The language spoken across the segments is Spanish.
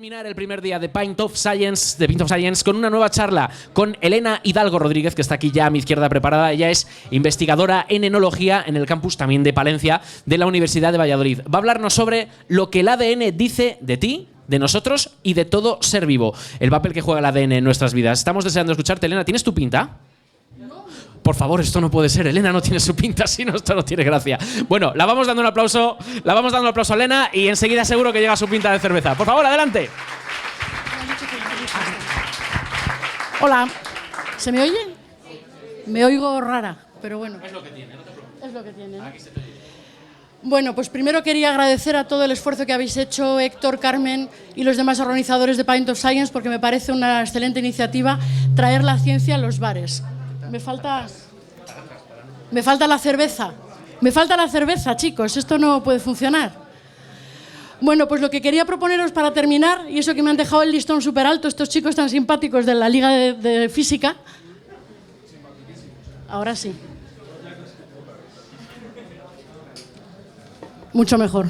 terminar el primer día de Pint of Science con una nueva charla con Elena Hidalgo Rodríguez, que está aquí ya a mi izquierda preparada. Ella es investigadora en enología en el campus también de Palencia de la Universidad de Valladolid. Va a hablarnos sobre lo que el ADN dice de ti, de nosotros y de todo ser vivo. El papel que juega el ADN en nuestras vidas. Estamos deseando escucharte. Elena, ¿tienes tu pinta? Por favor, esto no puede ser. Elena no tiene su pinta, si no, esto no tiene gracia. Bueno, la vamos dando un aplauso a Elena y enseguida seguro que llega su pinta de cerveza. Por favor, adelante. Hola, ¿se me oye? Me oigo rara, pero bueno. Es lo que tiene, no te preocupes. Es lo que tiene, ¿no? Aquí se te oye. Bueno, pues primero quería agradecer a todo el esfuerzo que habéis hecho, Héctor, Carmen y los demás organizadores de Pint of Science, porque me parece una excelente iniciativa traer la ciencia a los bares. Me falta la cerveza. Me falta la cerveza, chicos. Esto no puede funcionar. Bueno, pues lo que quería proponeros para terminar, y eso que me han dejado el listón súper alto, estos chicos tan simpáticos de la Liga de Física. Ahora sí. Mucho mejor.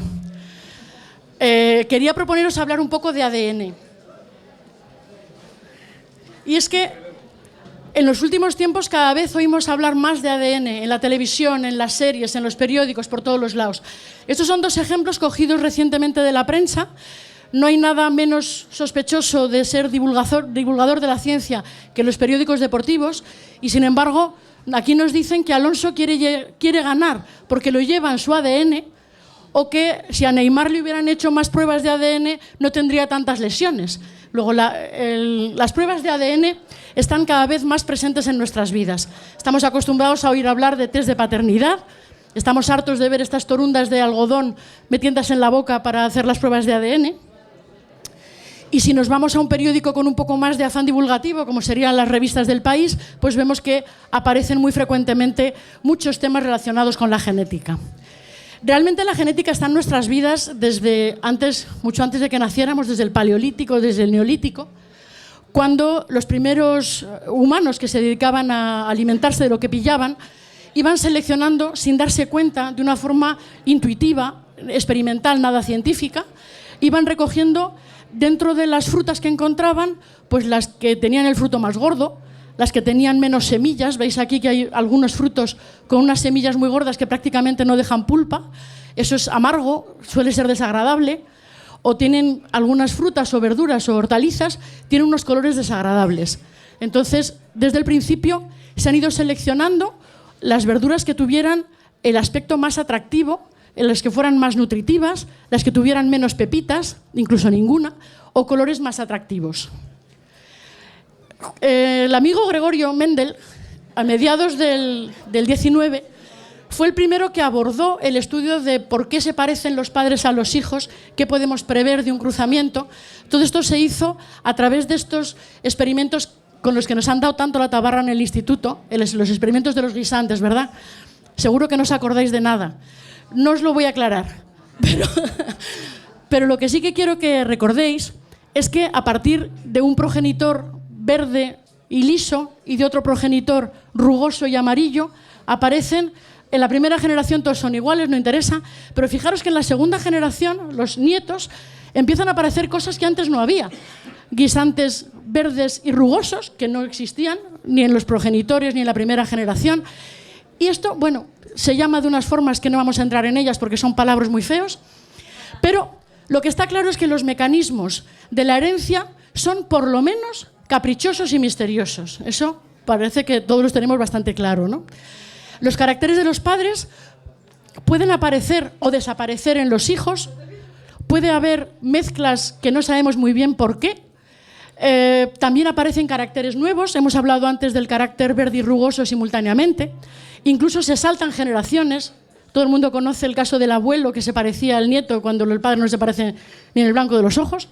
Quería proponeros hablar un poco de ADN. Y es que en los últimos tiempos cada vez oímos hablar más de ADN en la televisión, en las series, en los periódicos, por todos los lados. Estos son dos ejemplos cogidos recientemente de la prensa. No hay nada menos sospechoso de ser divulgador de la ciencia que los periódicos deportivos y, sin embargo, aquí nos dicen que Alonso quiere ganar porque lo lleva en su ADN, o que si a Neymar le hubieran hecho más pruebas de ADN no tendría tantas lesiones. Luego, las pruebas de ADN están cada vez más presentes en nuestras vidas. Estamos acostumbrados a oír hablar de test de paternidad, estamos hartos de ver estas torundas de algodón metiéndose en la boca para hacer las pruebas de ADN. Y si nos vamos a un periódico con un poco más de afán divulgativo, como serían las revistas del país, pues vemos que aparecen muy frecuentemente muchos temas relacionados con la genética. Realmente la genética está en nuestras vidas desde antes, mucho antes de que naciéramos, desde el Paleolítico, desde el Neolítico, cuando los primeros humanos que se dedicaban a alimentarse de lo que pillaban iban seleccionando sin darse cuenta, de una forma intuitiva, experimental, nada científica, iban recogiendo dentro de las frutas que encontraban, pues las que tenían el fruto más gordo, las que tenían menos semillas. Veis aquí que hay algunos frutos con unas semillas muy gordas que prácticamente no dejan pulpa. Eso es amargo, suele ser desagradable. O tienen algunas frutas o verduras o hortalizas, tienen unos colores desagradables. Entonces, desde el principio se han ido seleccionando las verduras que tuvieran el aspecto más atractivo, las que fueran más nutritivas, las que tuvieran menos pepitas, incluso ninguna, o colores más atractivos. El amigo Gregorio Mendel, a mediados del 19, fue el primero que abordó el estudio de por qué se parecen los padres a los hijos, qué podemos prever de un cruzamiento. Todo esto se hizo a través de estos experimentos con los que nos han dado tanto la tabarra en el instituto, los experimentos de los guisantes, ¿verdad? Seguro que no os acordáis de nada. No os lo voy a aclarar, pero lo que sí que quiero que recordéis es que a partir de un progenitor verde y liso y de otro progenitor rugoso y amarillo aparecen. En la primera generación todos son iguales, no interesa, pero fijaros que en la segunda generación, los nietos, empiezan a aparecer cosas que antes no había. Guisantes verdes y rugosos que no existían ni en los progenitores ni en la primera generación. Y esto, bueno, se llama de unas formas que no vamos a entrar en ellas porque son palabras muy feos, pero lo que está claro es que los mecanismos de la herencia son por lo menos caprichosos y misteriosos. Eso parece que todos los tenemos bastante claro, ¿no? Los caracteres de los padres pueden aparecer o desaparecer en los hijos. Puede haber mezclas que no sabemos muy bien por qué. También aparecen caracteres nuevos. Hemos hablado antes del carácter verde y rugoso simultáneamente. Incluso se saltan generaciones. Todo el mundo conoce el caso del abuelo que se parecía al nieto cuando el padre no se parece ni en el blanco de los ojos.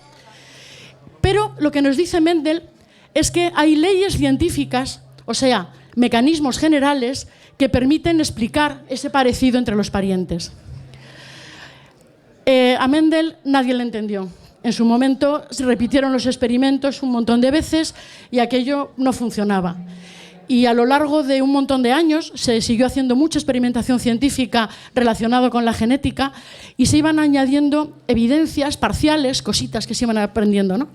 Pero lo que nos dice Mendel es que hay leyes científicas, o sea, mecanismos generales que permiten explicar ese parecido entre los parientes. A Mendel nadie le entendió. En su momento se repitieron los experimentos un montón de veces y aquello no funcionaba. Y a lo largo de un montón de años se siguió haciendo mucha experimentación científica relacionada con la genética y se iban añadiendo evidencias parciales, cositas que se iban aprendiendo, ¿no?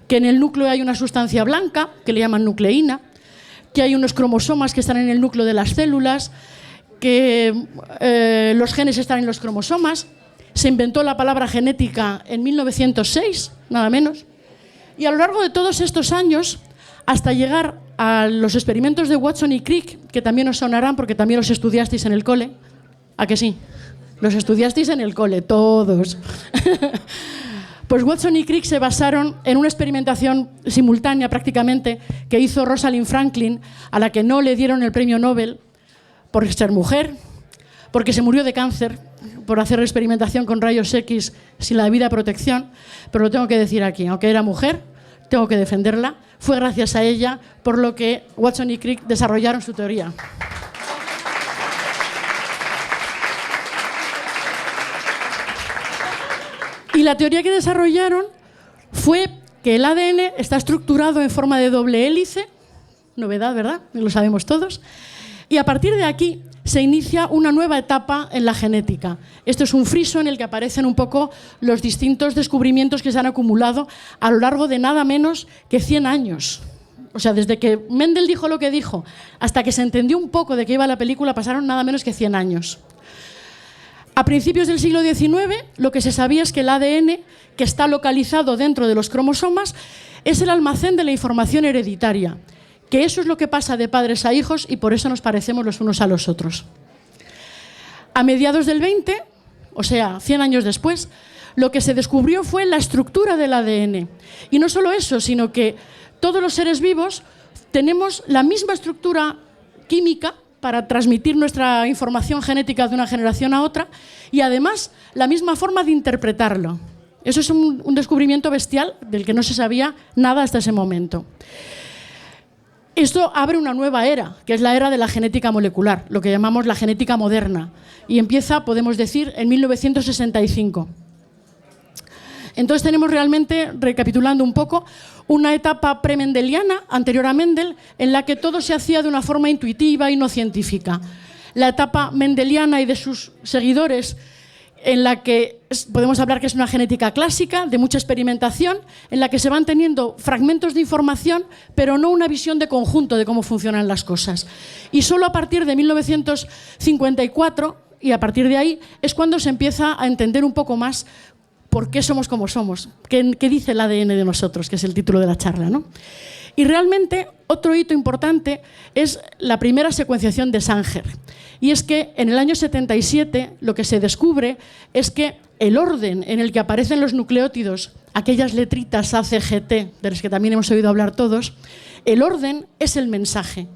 Que en el núcleo hay una sustancia blanca, que le llaman nucleína, que hay unos cromosomas que están en el núcleo de las células, que los genes están en los cromosomas. Se inventó la palabra genética en 1906, nada menos. Y a lo largo de todos estos años, hasta llegar a los experimentos de Watson y Crick, que también os sonarán porque también los estudiasteis en el cole. ¿A que sí? Los estudiasteis en el cole, todos. Pues Watson y Crick se basaron en una experimentación simultánea prácticamente que hizo Rosalind Franklin, a la que no le dieron el premio Nobel por ser mujer, porque se murió de cáncer por hacer experimentación con rayos X sin la debida protección, pero lo tengo que decir aquí, aunque era mujer, tengo que defenderla. Fue gracias a ella por lo que Watson y Crick desarrollaron su teoría. Y la teoría que desarrollaron fue que el ADN está estructurado en forma de doble hélice, novedad, ¿verdad? Lo sabemos todos. Y a partir de aquí se inicia una nueva etapa en la genética. Esto es un friso en el que aparecen un poco los distintos descubrimientos que se han acumulado a lo largo de nada menos que 100 años. O sea, desde que Mendel dijo lo que dijo hasta que se entendió un poco de qué iba la película pasaron nada menos que 100 años. A principios del siglo XIX lo que se sabía es que el ADN, que está localizado dentro de los cromosomas, es el almacén de la información hereditaria. Que eso es lo que pasa de padres a hijos y por eso nos parecemos los unos a los otros. A mediados del 20, o sea, 100 años después, lo que se descubrió fue la estructura del ADN. Y no solo eso, sino que todos los seres vivos tenemos la misma estructura química para transmitir nuestra información genética de una generación a otra y además la misma forma de interpretarlo. Eso es un descubrimiento bestial del que no se sabía nada hasta ese momento. Esto abre una nueva era, que es la era de la genética molecular, lo que llamamos la genética moderna, y empieza, podemos decir, en 1965. Entonces tenemos realmente, recapitulando un poco, una etapa premendeliana, anterior a Mendel, en la que todo se hacía de una forma intuitiva y no científica. La etapa mendeliana y de sus seguidores, en la que podemos hablar que es una genética clásica, de mucha experimentación, en la que se van teniendo fragmentos de información, pero no una visión de conjunto de cómo funcionan las cosas. Y solo a partir de 1954, y a partir de ahí, es cuando se empieza a entender un poco más por qué somos como somos, qué dice el ADN de nosotros, que es el título de la charla, ¿no? Y realmente otro hito importante es la primera secuenciación de Sanger. Y es que en el año 77 lo que se descubre es que el orden en el que aparecen los nucleótidos, aquellas letritas ACGT, de las que también hemos oído hablar todos, el orden es el mensaje.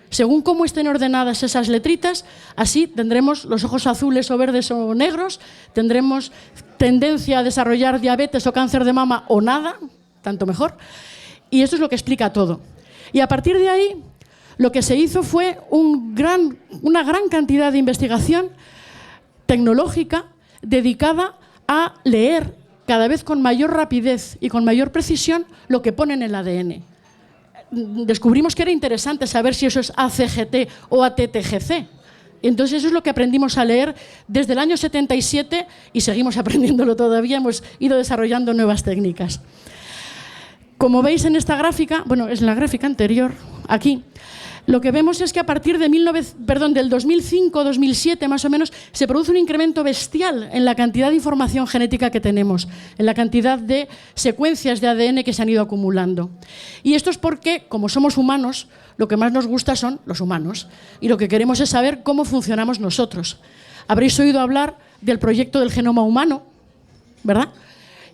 Según cómo estén ordenadas esas letritas, así tendremos los ojos azules o verdes o negros, tendremos tendencia a desarrollar diabetes o cáncer de mama o nada, tanto mejor. Y esto es lo que explica todo. Y a partir de ahí, lo que se hizo fue una gran cantidad de investigación tecnológica dedicada a leer cada vez con mayor rapidez y con mayor precisión lo que pone en el ADN. Descubrimos que era interesante saber si eso es ACGT o ATTGC. Entonces eso es lo que aprendimos a leer desde el año 77 y seguimos aprendiéndolo todavía, hemos ido desarrollando nuevas técnicas. Como veis en esta gráfica, bueno, es en la gráfica anterior, aquí, lo que vemos es que a partir de del 2005-2007 más o menos, se produce un incremento bestial en la cantidad de información genética que tenemos, en la cantidad de secuencias de ADN que se han ido acumulando. Y esto es porque, como somos humanos, lo que más nos gusta son los humanos. Y lo que queremos es saber cómo funcionamos nosotros. Habréis oído hablar del proyecto del genoma humano, ¿verdad?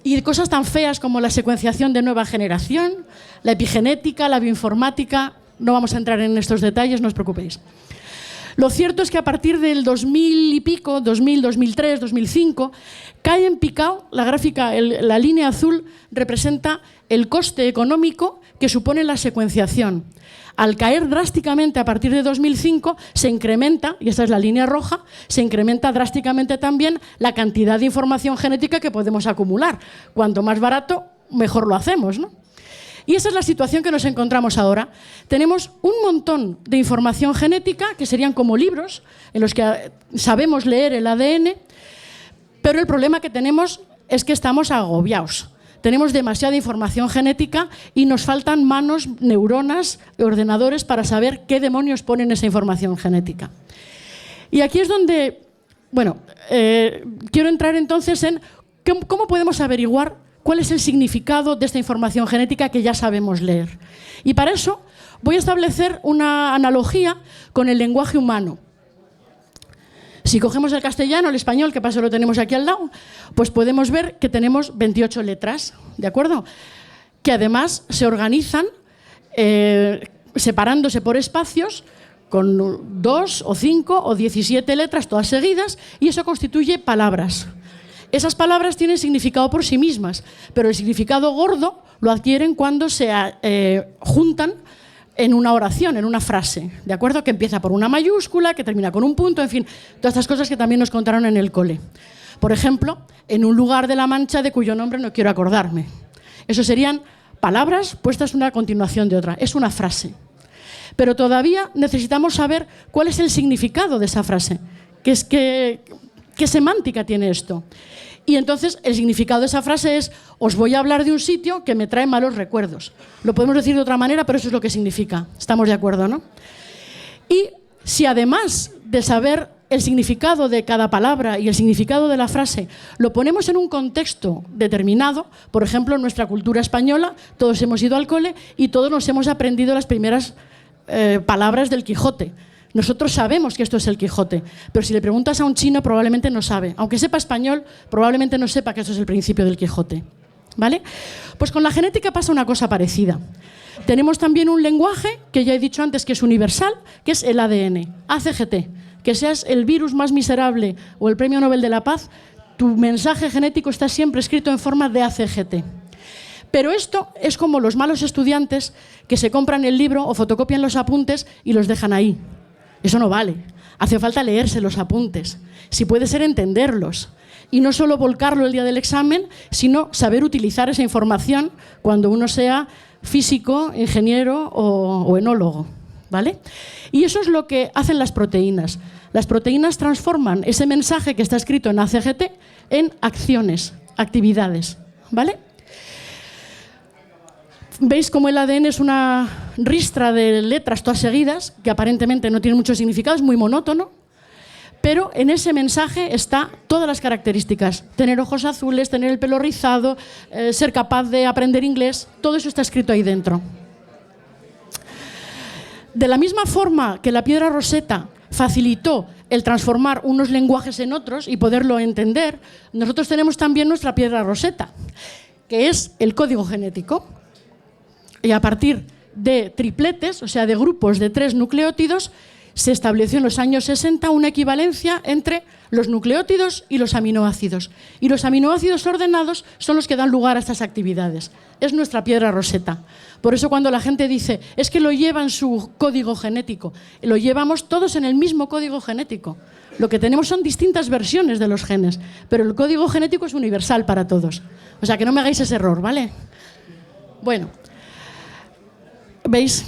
Y de cosas tan feas como la secuenciación de nueva generación, la epigenética, la bioinformática. No vamos a entrar en estos detalles, no os preocupéis. Lo cierto es que a partir del 2000 y pico, 2000, 2003, 2005, cae en picado, la gráfica, la línea azul representa el coste económico que supone la secuenciación. Al caer drásticamente a partir de 2005, se incrementa, y esta es la línea roja, se incrementa drásticamente también la cantidad de información genética que podemos acumular. Cuanto más barato, mejor lo hacemos, ¿no? Y esa es la situación que nos encontramos ahora. Tenemos un montón de información genética, que serían como libros, en los que sabemos leer el ADN, pero el problema que tenemos es que estamos agobiados. Tenemos demasiada información genética y nos faltan manos, neuronas, ordenadores para saber qué demonios ponen esa información genética. Y aquí es donde, bueno, quiero entrar entonces en cómo podemos averiguar cuál es el significado de esta información genética que ya sabemos leer. Y para eso voy a establecer una analogía con el lenguaje humano. Si cogemos el castellano, el español, que paso lo tenemos aquí al lado, pues podemos ver que tenemos 28 letras, ¿de acuerdo? Que además se organizan separándose por espacios con 2 o 5 o 17 letras todas seguidas, y eso constituye palabras. Esas palabras tienen significado por sí mismas, pero el significado gordo lo adquieren cuando se juntan en una oración, en una frase, ¿de acuerdo? Que empieza por una mayúscula, que termina con un punto, en fin, todas estas cosas que también nos contaron en el cole. Por ejemplo, en un lugar de La Mancha de cuyo nombre no quiero acordarme. Eso serían palabras puestas una a continuación de otra. Es una frase. Pero todavía necesitamos saber cuál es el significado de esa frase. ¿Qué semántica tiene esto? Y entonces el significado de esa frase es: os voy a hablar de un sitio que me trae malos recuerdos. Lo podemos decir de otra manera, pero eso es lo que significa. Estamos de acuerdo, ¿no? Y si además de saber el significado de cada palabra y el significado de la frase lo ponemos en un contexto determinado, por ejemplo, en nuestra cultura española, todos hemos ido al cole y todos nos hemos aprendido las primeras palabras del Quijote. Nosotros sabemos que esto es el Quijote, pero si le preguntas a un chino probablemente no sabe. Aunque sepa español, probablemente no sepa que esto es el principio del Quijote. ¿Vale? Pues con la genética pasa una cosa parecida. Tenemos también un lenguaje, que ya he dicho antes que es universal, que es el ADN, ACGT. Que seas el virus más miserable o el Premio Nobel de la Paz, tu mensaje genético está siempre escrito en forma de ACGT. Pero esto es como los malos estudiantes que se compran el libro o fotocopian los apuntes y los dejan ahí. Eso no vale. Hace falta leerse los apuntes. Si puede ser, entenderlos. Y no solo volcarlo el día del examen, sino saber utilizar esa información cuando uno sea físico, ingeniero o enólogo. ¿Vale? Y eso es lo que hacen las proteínas. Las proteínas transforman ese mensaje que está escrito en ACGT en acciones, actividades. ¿Vale? ¿Veis cómo el ADN es una ristra de letras todas seguidas, que aparentemente no tiene mucho significado, es muy monótono? Pero en ese mensaje están todas las características. Tener ojos azules, tener el pelo rizado, ser capaz de aprender inglés, todo eso está escrito ahí dentro. De la misma forma que la piedra Rosetta facilitó el transformar unos lenguajes en otros y poderlo entender, nosotros tenemos también nuestra piedra Rosetta, que es el código genético. Y a partir de tripletes, o sea, de grupos de 3 nucleótidos, se estableció en los años 60 una equivalencia entre los nucleótidos y los aminoácidos. Y los aminoácidos ordenados son los que dan lugar a estas actividades. Es nuestra piedra Rosetta. Por eso cuando la gente dice, es que lo lleva en su código genético, lo llevamos todos en el mismo código genético. Lo que tenemos son distintas versiones de los genes, pero el código genético es universal para todos. O sea, que no me hagáis ese error, ¿vale? Bueno, ¿veis?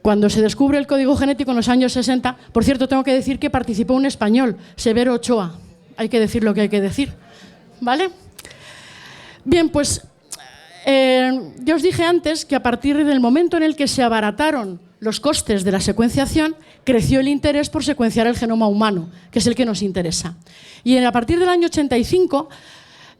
Cuando se descubre el código genético en los años 60, por cierto, tengo que decir que participó un español, Severo Ochoa. Hay que decir lo que hay que decir, ¿vale? Bien, pues ya os dije antes que a partir del momento en el que se abarataron los costes de la secuenciación, creció el interés por secuenciar el genoma humano, que es el que nos interesa. Y a partir del año 85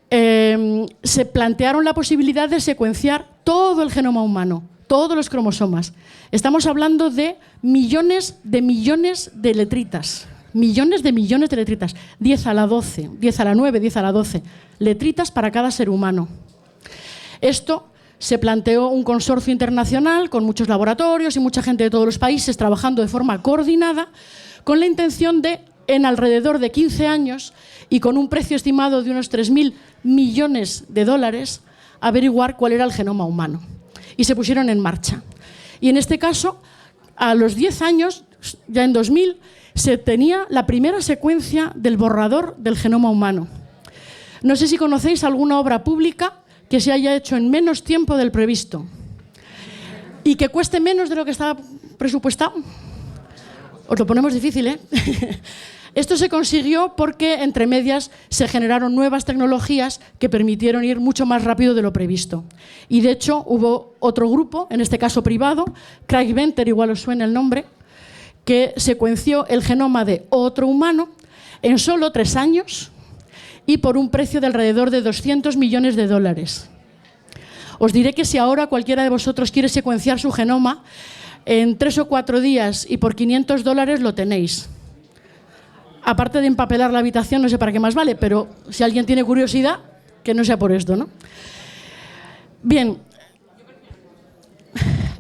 se plantearon la posibilidad de secuenciar todo el genoma humano, todos los cromosomas. Estamos hablando de millones de letritas. Millones de letritas. 10 a la 12, 10 a la 9, 10 a la 12. Letritas para cada ser humano. Esto se planteó un consorcio internacional con muchos laboratorios y mucha gente de todos los países trabajando de forma coordinada con la intención de, en alrededor de 15 años y con un precio estimado de unos 3.000 millones de dólares, averiguar cuál era el genoma humano. Y se pusieron en marcha. Y en este caso, a los 10 años, ya en 2000, se tenía la primera secuencia del borrador del genoma humano. No sé si conocéis alguna obra pública que se haya hecho en menos tiempo del previsto. y que cueste menos de lo que estaba presupuestado. Os lo ponemos difícil, ¿eh? Esto se consiguió porque, entre medias, se generaron nuevas tecnologías que permitieron ir mucho más rápido de lo previsto. Y, de hecho, hubo otro grupo, en este caso privado, Craig Venter, igual os suena el nombre, que secuenció el genoma de otro humano en solo 3 años y por un precio de alrededor de $200 millones. Os diré que si ahora cualquiera de vosotros quiere secuenciar su genoma, en 3 o 4 días y por $500 lo tenéis. Aparte de empapelar la habitación, no sé para qué más vale, pero si alguien tiene curiosidad, que no sea por esto, ¿no? Bien,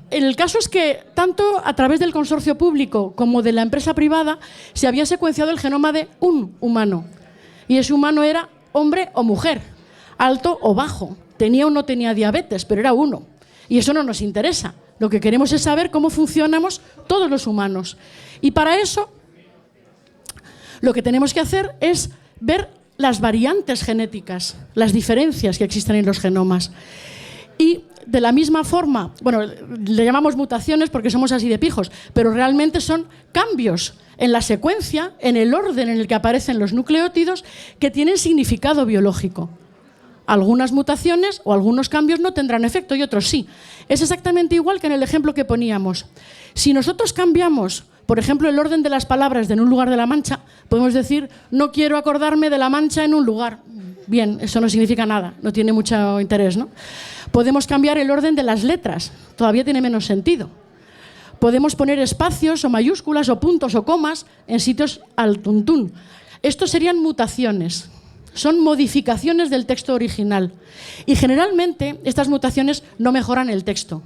el caso es que tanto a través del consorcio público como de la empresa privada se había secuenciado el genoma de un humano. Y ese humano era hombre o mujer, alto o bajo, tenía o no tenía diabetes, pero era uno. Y eso no nos interesa. Lo que queremos es saber cómo funcionamos todos los humanos. Y para eso, lo que tenemos que hacer es ver las variantes genéticas, las diferencias que existen en los genomas. Y de la misma forma, bueno, le llamamos mutaciones porque somos así de pijos, pero realmente son cambios en la secuencia, en el orden en el que aparecen los nucleótidos, que tienen significado biológico. Algunas mutaciones o algunos cambios no tendrán efecto y otros sí. Es exactamente igual que en el ejemplo que poníamos. Si nosotros cambiamos, por ejemplo, el orden de las palabras de en un lugar de la Mancha, podemos decir, no quiero acordarme de la Mancha en un lugar. Bien, eso no significa nada, no tiene mucho interés, ¿no? Podemos cambiar el orden de las letras, todavía tiene menos sentido. Podemos poner espacios o mayúsculas o puntos o comas en sitios al tuntún. Estos serían mutaciones. Son modificaciones del texto original. Y generalmente estas mutaciones no mejoran el texto.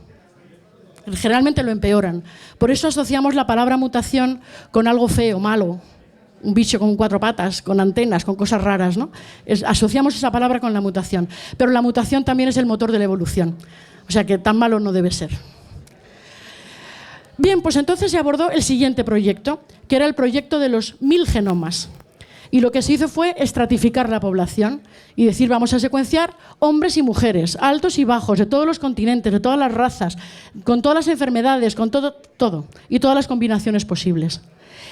Generalmente lo empeoran. Por eso asociamos la palabra mutación con algo feo, malo. Un bicho con 4 patas, con antenas, con cosas raras, ¿no? Asociamos esa palabra con la mutación. Pero la mutación también es el motor de la evolución. O sea que tan malo no debe ser. Bien, pues entonces se abordó el siguiente proyecto, que era el proyecto de los 1000 genomas. Y lo que se hizo fue estratificar la población y decir, vamos a secuenciar hombres y mujeres, altos y bajos, de todos los continentes, de todas las razas, con todas las enfermedades, con todo, y todas las combinaciones posibles.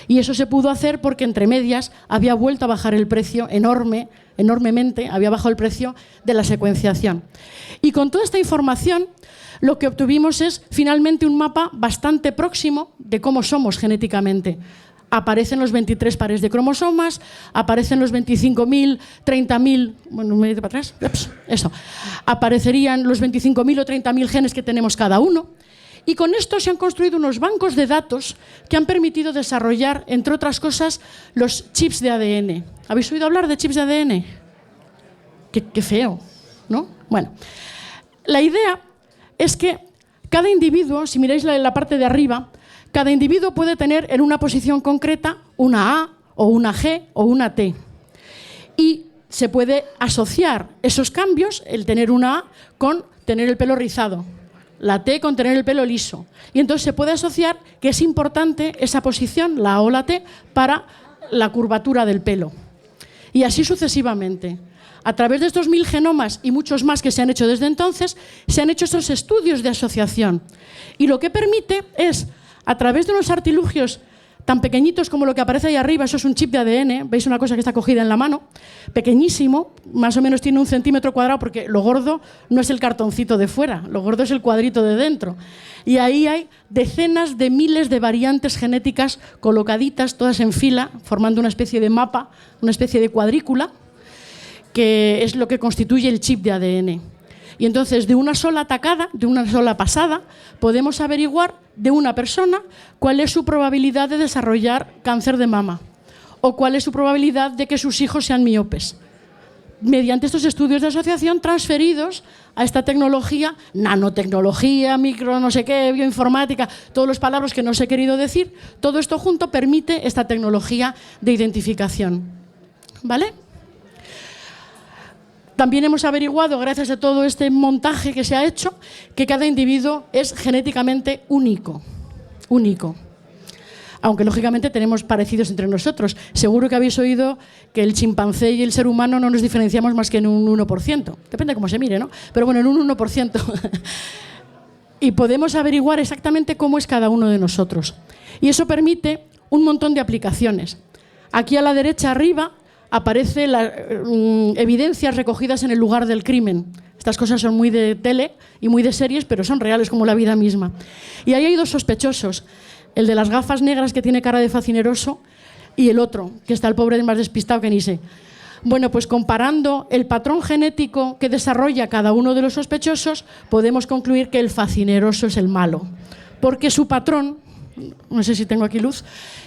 Y eso se pudo hacer porque, entre medias, había vuelto a bajar el precio enormemente, había bajado el precio de la secuenciación. Y con toda esta información, lo que obtuvimos es, finalmente, un mapa bastante próximo de cómo somos genéticamente. Aparecen los 23 pares de cromosomas, aparecen los 25.000, 30.000, bueno, un minuto para atrás, eso. Aparecerían los 25.000 o 30.000 genes que tenemos cada uno. Y con esto se han construido unos bancos de datos que han permitido desarrollar, entre otras cosas, los chips de ADN. ¿Habéis oído hablar de chips de ADN? Qué feo, ¿no? Bueno, la idea es que cada individuo, si miráis la parte de arriba, cada individuo puede tener en una posición concreta una A o una G o una T. Y se puede asociar esos cambios, el tener una A con tener el pelo rizado, la T con tener el pelo liso. Y entonces se puede asociar que es importante esa posición, la A o la T, para la curvatura del pelo. Y así sucesivamente. A través de estos 1000 genomas y muchos más que se han hecho desde entonces, se han hecho estos estudios de asociación. Y lo que permite es, a través de unos artilugios tan pequeñitos como lo que aparece ahí arriba, eso es un chip de ADN, veis una cosa que está cogida en la mano, pequeñísimo, más o menos tiene 1 centímetro cuadrado, porque lo gordo no es el cartoncito de fuera, lo gordo es el cuadrito de dentro. Y ahí hay decenas de miles de variantes genéticas colocaditas, todas en fila, formando una especie de mapa, una especie de cuadrícula, que es lo que constituye el chip de ADN. Y entonces, de una sola tacada, de una sola pasada, podemos averiguar de una persona cuál es su probabilidad de desarrollar cáncer de mama o cuál es su probabilidad de que sus hijos sean miopes. Mediante estos estudios de asociación transferidos a esta tecnología, nanotecnología, micro no sé qué, bioinformática, todos los palabras que no os he querido decir, todo esto junto permite esta tecnología de identificación. ¿Vale? También hemos averiguado, gracias a todo este montaje que se ha hecho, que cada individuo es genéticamente único. Único. Aunque, lógicamente, tenemos parecidos entre nosotros. Seguro que habéis oído que el chimpancé y el ser humano no nos diferenciamos más que en un 1%. Depende de cómo se mire, ¿no? Pero bueno, en un 1%. y podemos averiguar exactamente cómo es cada uno de nosotros. Y eso permite un montón de aplicaciones. Aquí a la derecha arriba aparecen las evidencias recogidas en el lugar del crimen. Estas cosas son muy de tele y muy de series, pero son reales como la vida misma. Y ahí hay dos sospechosos, el de las gafas negras que tiene cara de facineroso y el otro, que está el pobre más despistado que ni sé. Bueno, pues comparando el patrón genético que desarrolla cada uno de los sospechosos, podemos concluir que el facineroso es el malo, porque su patrón, no sé si tengo aquí luz,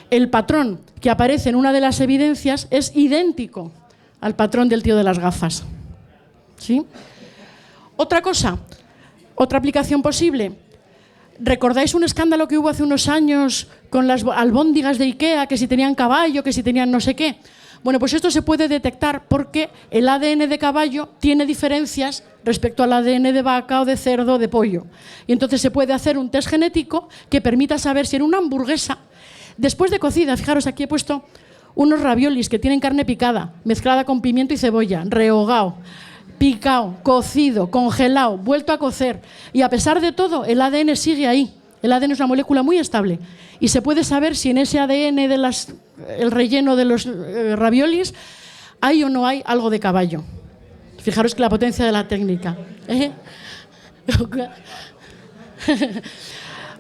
el patrón que aparece en una de las evidencias es idéntico al patrón del tío de las gafas. ¿Sí? Otra cosa, otra aplicación posible. ¿Recordáis un escándalo que hubo hace unos años con las albóndigas de Ikea, que si tenían caballo, que si tenían no sé qué? Bueno, pues esto se puede detectar porque el ADN de caballo tiene diferencias respecto al ADN de vaca o de cerdo o de pollo. Y entonces se puede hacer un test genético que permita saber si en una hamburguesa, después de cocida, fijaros, aquí he puesto unos raviolis que tienen carne picada, mezclada con pimiento y cebolla, rehogado, picado, cocido, congelado, vuelto a cocer. Y a pesar de todo, el ADN sigue ahí. El ADN es una molécula muy estable. Y se puede saber si en ese ADN el relleno de los raviolis hay o no hay algo de caballo. Fijaros que la potencia de la técnica.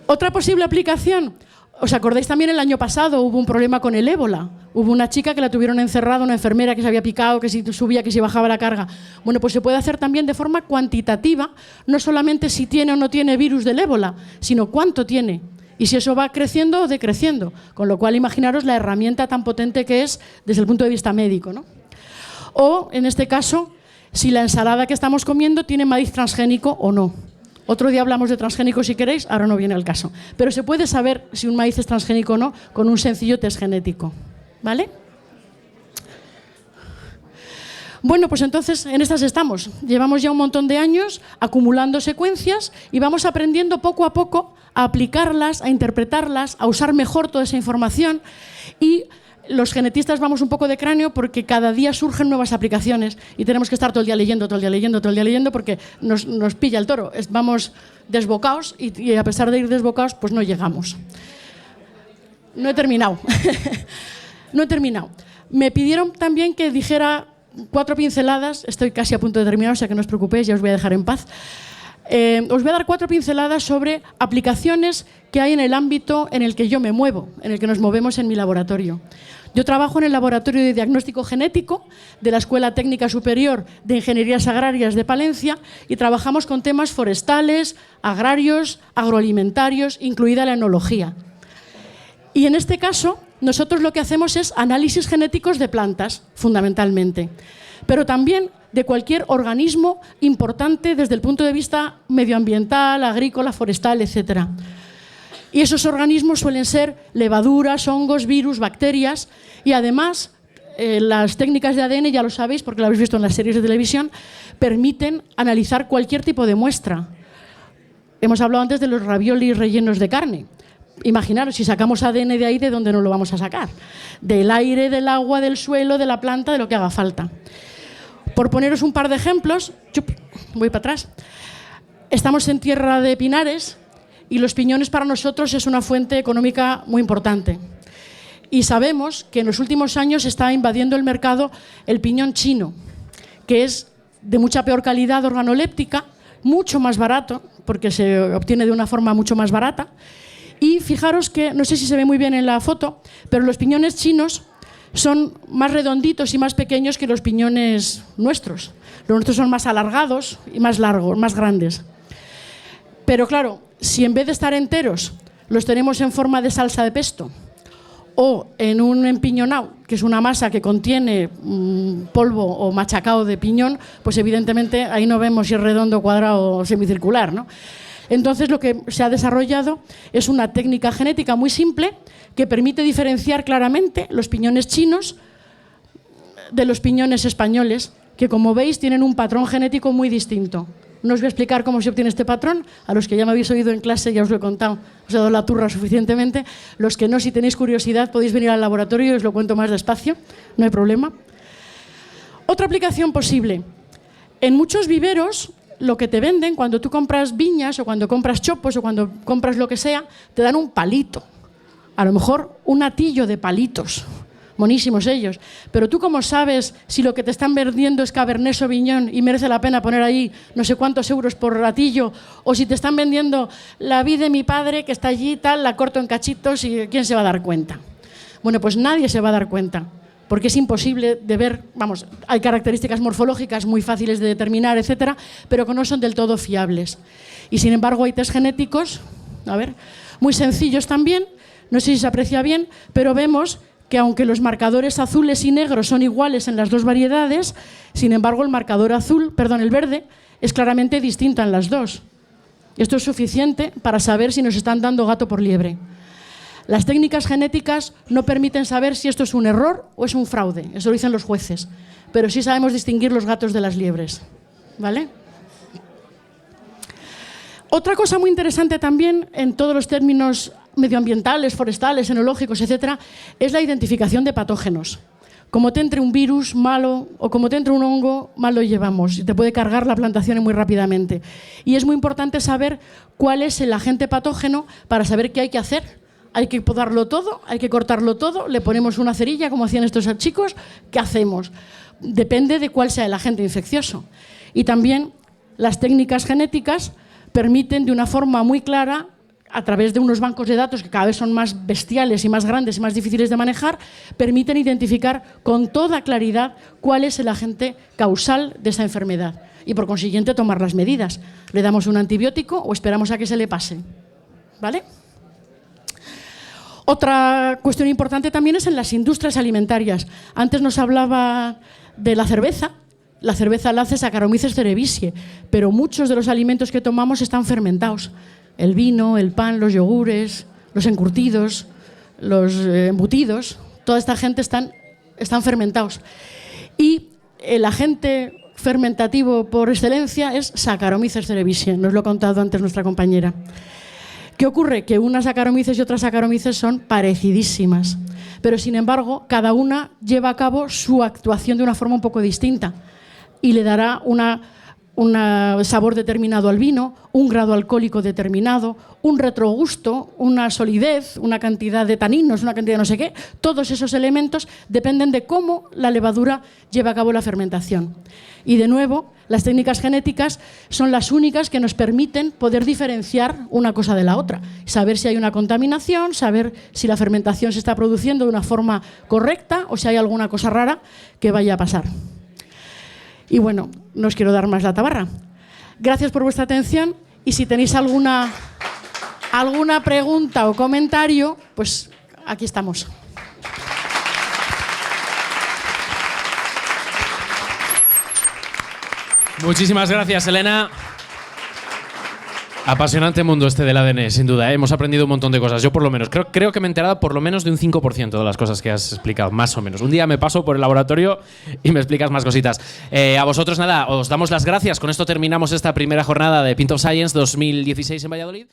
Otra posible aplicación. ¿Os acordáis también el año pasado hubo un problema con el ébola? Hubo una chica que la tuvieron encerrada, una enfermera que se había picado, que si subía, que si bajaba la carga. Bueno, pues se puede hacer también de forma cuantitativa, no solamente si tiene o no tiene virus del ébola, sino cuánto tiene. Y si eso va creciendo o decreciendo. Con lo cual, imaginaros la herramienta tan potente que es desde el punto de vista médico, ¿no? O, en este caso, si la ensalada que estamos comiendo tiene maíz transgénico o no. Otro día hablamos de transgénicos si queréis, ahora no viene el caso. Pero se puede saber si un maíz es transgénico o no con un sencillo test genético. ¿Vale? Bueno, pues entonces en estas estamos. Llevamos ya un montón de años acumulando secuencias y vamos aprendiendo poco a poco a aplicarlas, a interpretarlas, a usar mejor toda esa información. Y los genetistas vamos un poco de cráneo porque cada día surgen nuevas aplicaciones y tenemos que estar todo el día leyendo, todo el día leyendo, todo el día leyendo porque nos pilla el toro. Vamos desbocados y a pesar de ir desbocados, pues no llegamos. No he terminado. No he terminado. Me pidieron también que dijera 4 pinceladas, estoy casi a punto de terminar, o sea que no os preocupéis, ya os voy a dejar en paz. Os voy a dar 4 pinceladas sobre aplicaciones que hay en el ámbito en el que yo me muevo, en el que nos movemos en mi laboratorio. Yo trabajo en el Laboratorio de Diagnóstico Genético de la Escuela Técnica Superior de Ingenierías Agrarias de Palencia y trabajamos con temas forestales, agrarios, agroalimentarios, incluida la enología. Y en este caso, nosotros lo que hacemos es análisis genéticos de plantas, fundamentalmente, pero también de cualquier organismo importante desde el punto de vista medioambiental, agrícola, forestal, etc. Y esos organismos suelen ser levaduras, hongos, virus, bacterias y además las técnicas de ADN, ya lo sabéis porque lo habéis visto en las series de televisión, permiten analizar cualquier tipo de muestra. Hemos hablado antes de los raviolis rellenos de carne. Imaginaros, si sacamos ADN de ahí, ¿de dónde nos lo vamos a sacar? Del aire, del agua, del suelo, de la planta, de lo que haga falta. Por poneros un par de ejemplos, voy para atrás. Estamos en tierra de pinares y los piñones para nosotros es una fuente económica muy importante. Y sabemos que en los últimos años está invadiendo el mercado el piñón chino, que es de mucha peor calidad organoléptica, mucho más barato, porque se obtiene de una forma mucho más barata. Y fijaros que, no sé si se ve muy bien en la foto, pero los piñones chinos son más redonditos y más pequeños que los piñones nuestros. Los nuestros son más alargados y más largos, más grandes. Pero claro, si en vez de estar enteros los tenemos en forma de salsa de pesto o en un empiñonado, que es una masa que contiene polvo o machacado de piñón, pues evidentemente ahí no vemos si es redondo, cuadrado o semicircular, ¿no? Entonces lo que se ha desarrollado es una técnica genética muy simple que permite diferenciar claramente los piñones chinos de los piñones españoles, que como veis tienen un patrón genético muy distinto. No os voy a explicar cómo se obtiene este patrón, a los que ya me habéis oído en clase ya os lo he contado, os he dado la turra suficientemente. Los que no, si tenéis curiosidad, podéis venir al laboratorio y os lo cuento más despacio, no hay problema. Otra aplicación posible. En muchos viveros, lo que te venden cuando tú compras viñas o cuando compras chopos o cuando compras lo que sea, te dan un palito. A lo mejor un atillo de palitos. Monísimos ellos. Pero tú, ¿cómo sabes si lo que te están vendiendo es Cabernet Sauvignon y merece la pena poner ahí no sé cuántos euros por ratillo? O si te están vendiendo la vid de mi padre que está allí, tal, la corto en cachitos y ¿quién se va a dar cuenta? Bueno, pues nadie se va a dar cuenta. Porque es imposible de ver, vamos, hay características morfológicas muy fáciles de determinar, etcétera, pero que no son del todo fiables. Y sin embargo hay test genéticos, a ver, muy sencillos también, no sé si se aprecia bien, pero vemos que aunque los marcadores azules y negros son iguales en las dos variedades, sin embargo el marcador el verde, es claramente distinto en las dos. Esto es suficiente para saber si nos están dando gato por liebre. Las técnicas genéticas no permiten saber si esto es un error o es un fraude, eso lo dicen los jueces, pero sí sabemos distinguir los gatos de las liebres, ¿vale? Otra cosa muy interesante también en todos los términos medioambientales, forestales, enológicos, etcétera, es la identificación de patógenos. Como te entre un virus malo o como te entre un hongo, mal lo llevamos y te puede cargar la plantación muy rápidamente. Y es muy importante saber cuál es el agente patógeno para saber qué hay que hacer. Hay que podarlo todo, hay que cortarlo todo, le ponemos una cerilla como hacían estos chicos, ¿qué hacemos? Depende de cuál sea el agente infeccioso. Y también las técnicas genéticas permiten de una forma muy clara, a través de unos bancos de datos que cada vez son más bestiales y más grandes y más difíciles de manejar, permiten identificar con toda claridad cuál es el agente causal de esa enfermedad y por consiguiente tomar las medidas. ¿Le damos un antibiótico o esperamos a que se le pase? ¿Vale? Otra cuestión importante también es en las industrias alimentarias. Antes nos hablaba de la cerveza. La cerveza la hace Saccharomyces cerevisiae, pero muchos de los alimentos que tomamos están fermentados. El vino, el pan, los yogures, los encurtidos, los embutidos, toda esta gente están fermentados. Y el agente fermentativo por excelencia es Saccharomyces cerevisiae, nos lo ha contado antes nuestra compañera. ¿Qué ocurre? Que unas Saccharomyces y otras Saccharomyces son parecidísimas, pero sin embargo cada una lleva a cabo su actuación de una forma un poco distinta y le dará un sabor determinado al vino, un grado alcohólico determinado, un retrogusto, una solidez, una cantidad de taninos, una cantidad de no sé qué. Todos esos elementos dependen de cómo la levadura lleva a cabo la fermentación. Y de nuevo, las técnicas genéticas son las únicas que nos permiten poder diferenciar una cosa de la otra. Saber si hay una contaminación, saber si la fermentación se está produciendo de una forma correcta o si hay alguna cosa rara que vaya a pasar. Y bueno, no os quiero dar más la tabarra. Gracias por vuestra atención y si tenéis alguna pregunta o comentario, pues aquí estamos. Muchísimas gracias, Elena. Apasionante mundo este del ADN, sin duda, ¿eh? Hemos aprendido un montón de cosas. Yo por lo menos, creo que me he enterado por lo menos de un 5% de las cosas que has explicado, más o menos. Un día me paso por el laboratorio y me explicas más cositas. A vosotros nada, os damos las gracias. Con esto terminamos esta primera jornada de Pint of Science 2016 en Valladolid.